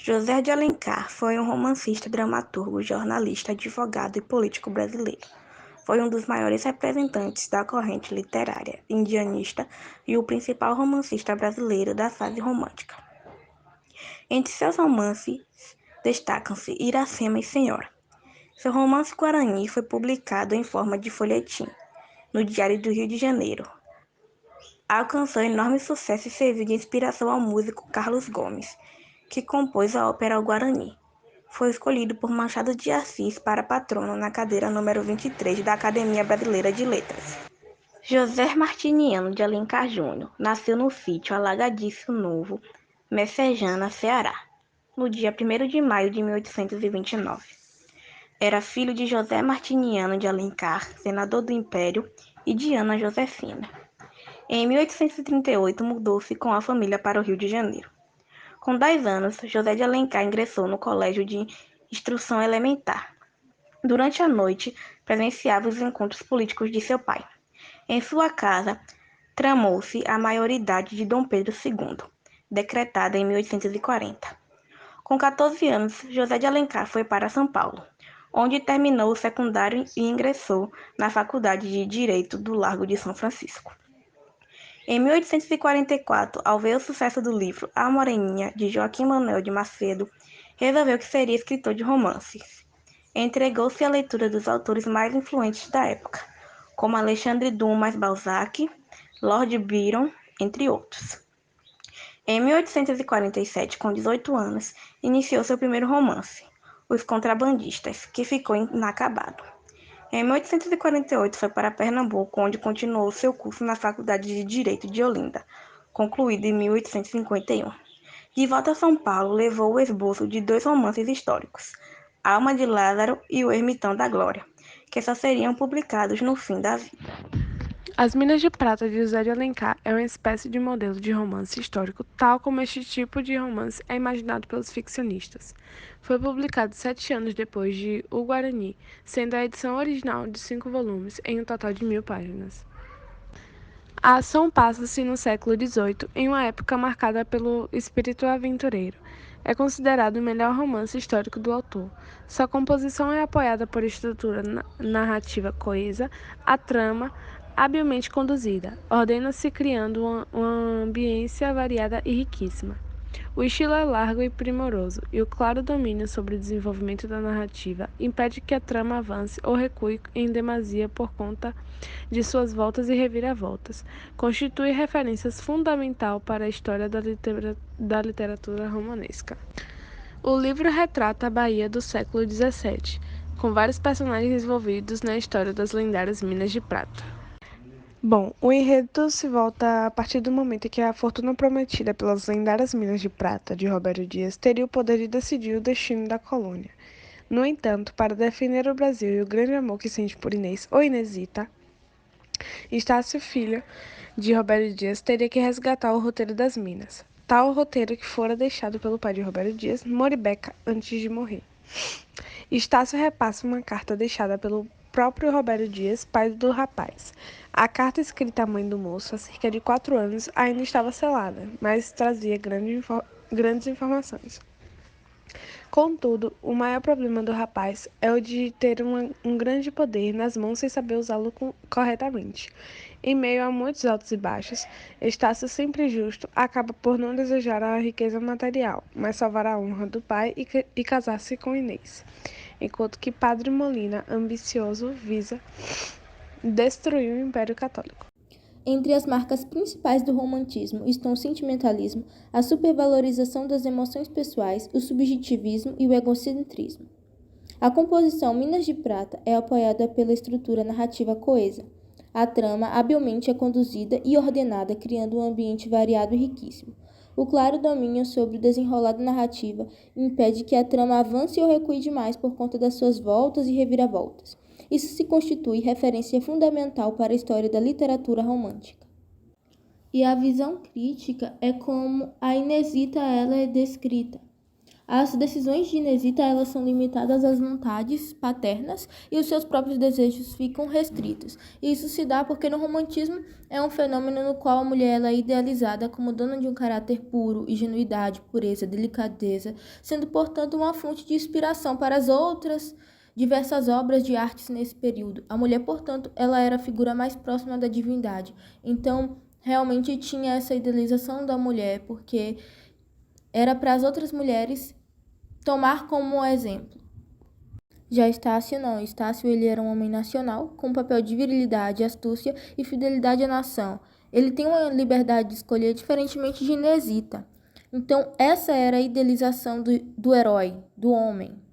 José de Alencar foi um romancista, dramaturgo, jornalista, advogado e político brasileiro. Foi um dos maiores representantes da corrente literária indianista e o principal romancista brasileiro da fase romântica. Entre seus romances destacam-se Iracema e Senhora. Seu romance Guarani foi publicado em forma de folhetim no Diário do Rio de Janeiro. Alcançou enorme sucesso e serviu de inspiração ao músico Carlos Gomes, que compôs a ópera O Guarani. Foi escolhido por Machado de Assis para patrono na cadeira número 23 da Academia Brasileira de Letras. José Martiniano de Alencar Júnior nasceu no sítio Alagadiço Novo, Messejana, Ceará, no dia 1º de maio de 1829. Era filho de José Martiniano de Alencar, senador do Império, e de Ana Josefina. Em 1838, mudou-se com a família para o Rio de Janeiro. Com 10 anos, José de Alencar ingressou no Colégio de Instrução Elementar. Durante a noite, presenciava os encontros políticos de seu pai. Em sua casa, tramou-se a maioridade de Dom Pedro II, decretada em 1840. Com 14 anos, José de Alencar foi para São Paulo, onde terminou o secundário e ingressou na Faculdade de Direito do Largo de São Francisco. Em 1844, ao ver o sucesso do livro A Moreninha, de Joaquim Manuel de Macedo, resolveu que seria escritor de romances. Entregou-se à leitura dos autores mais influentes da época, como Alexandre Dumas Balzac, Lord Byron, entre outros. Em 1847, com 18 anos, iniciou seu primeiro romance, Os Contrabandistas, que ficou inacabado. Em 1848 foi para Pernambuco, onde continuou seu curso na Faculdade de Direito de Olinda, concluído em 1851. De volta a São Paulo, levou o esboço de 2 romances históricos, Alma de Lázaro e O Ermitão da Glória, que só seriam publicados no fim da vida. As Minas de Prata de José de Alencar é uma espécie de modelo de romance histórico, tal como este tipo de romance é imaginado pelos ficcionistas. Foi publicado 7 anos depois de O Guarani, sendo a edição original de 5 volumes, em um total de 1000 páginas. A ação passa-se no século XVIII, em uma época marcada pelo espírito aventureiro. É considerado o melhor romance histórico do autor. Sua composição é apoiada por estrutura narrativa coesa, a trama habilmente conduzida, ordena-se criando uma ambiência variada e riquíssima. O estilo é largo e primoroso, e o claro domínio sobre o desenvolvimento da narrativa impede que a trama avance ou recue em demasia por conta de suas voltas e reviravoltas. Constitui referência fundamental para a história da literatura romanesca. O livro retrata a Bahia do século XVII, com vários personagens envolvidos na história das lendárias Minas de Prata. Bom, o enredo se volta a partir do momento em que a fortuna prometida pelas lendárias Minas de Prata de Roberto Dias teria o poder de decidir o destino da colônia. No entanto, para defender o Brasil e o grande amor que sente por Inês ou Inesita, Estácio, filho de Roberto Dias, teria que resgatar o roteiro das Minas. Tal roteiro que fora deixado pelo pai de Roberto Dias, Moribeca, antes de morrer. Estácio repassa uma carta deixada pelo próprio Roberto Dias, pai do rapaz. A carta escrita à mãe do moço há cerca de 4 anos ainda estava selada, mas trazia grandes informações. Contudo, o maior problema do rapaz é o de ter um grande poder nas mãos sem saber usá-lo corretamente. Em meio a muitos altos e baixos, Estácio, sempre justo, acaba por não desejar a riqueza material, mas salvar a honra do pai e casar-se com Inês. Enquanto que Padre Molina, ambicioso, visa destruir o Império Católico. Entre as marcas principais do romantismo estão o sentimentalismo, a supervalorização das emoções pessoais, o subjetivismo e o egocentrismo. A composição Minas de Prata é apoiada pela estrutura narrativa coesa. A trama habilmente é conduzida e ordenada, criando um ambiente variado e riquíssimo. O claro domínio sobre o desenrolar da narrativa impede que a trama avance ou recue demais por conta das suas voltas e reviravoltas. Isso se constitui referência fundamental para a história da literatura romântica. E a visão crítica é como a Inesita ela é descrita. As decisões de Inesita elas são limitadas às vontades paternas e os seus próprios desejos ficam restritos. Isso se dá porque no romantismo é um fenômeno no qual a mulher ela é idealizada como dona de um caráter puro, ingenuidade, pureza, delicadeza, sendo, portanto, uma fonte de inspiração para as outras diversas obras de artes nesse período. A mulher, portanto, ela era a figura mais próxima da divindade. Então, realmente tinha essa idealização da mulher, porque era para as outras mulheres tomar como exemplo. Já Estácio não. Estácio ele era um homem nacional, com papel de virilidade, astúcia e fidelidade à nação. Ele tem uma liberdade de escolher diferentemente de Inesita. Então, essa era a idealização do herói, do homem.